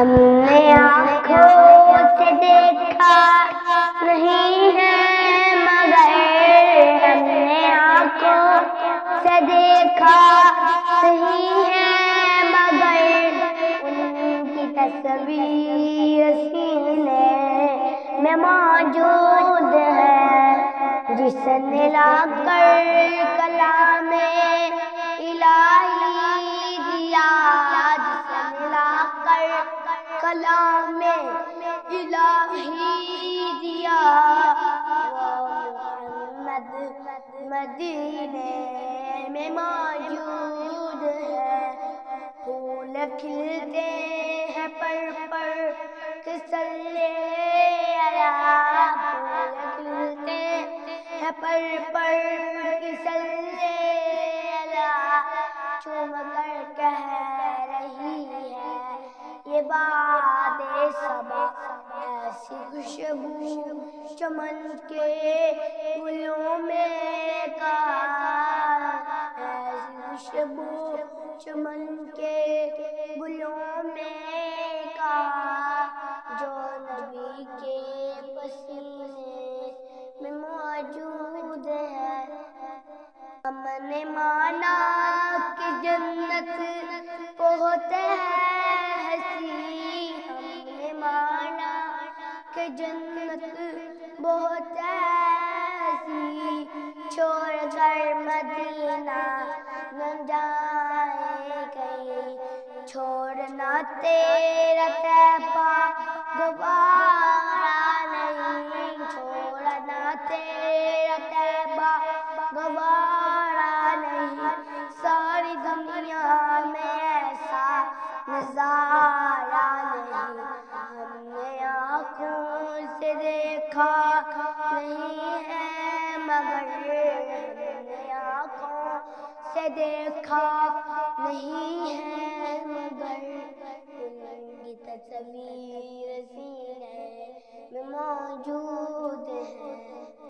ہم نے آنکھوں سے دیکھا نہیں ہے مگر ہم نے آنکھوں سے دیکھا نہیں ہے مگر ان کی تصویر سینے میں موجود ہے، جس نے لا کر کلام الہی دیا، جس نے لا کر کلام الہی دیا، وہ محمد مدینے میں موجود ہے۔ پھول کھلتے ہیں پر کہ صلی علی، پھول کھلتے ہیں پر کہ صلی علی، چوم کر کہہ رہی ہے یہ باد صبا، ایسی خوشبو چمن کے گلوں میں کہاں، ایسی خوشبو چمن کے گلوں میں کہاں، جو نبی کے پسینے میں موجود ہے۔ ہم نے مانا کہ جنت بہت ہے ہنسی، ہم نے مانا کہ جنت بہت ہے ہنسی، چھوڑ کر مدینہ نہ جائے کہیں، چھوڑنا تیرا طیبہ گوارا نہیں، چھوڑنا تیرا طیبہ گوارا نہیں، ساری دنیا میں ایسا نظارہ نہیں، ہم نے آنکھوں سے دیکھا نہیں ہے مگر ہم نے آنکھوں سے دیکھا نہیں ہے مگر ان کی تصویر سینے میں موجود ہے۔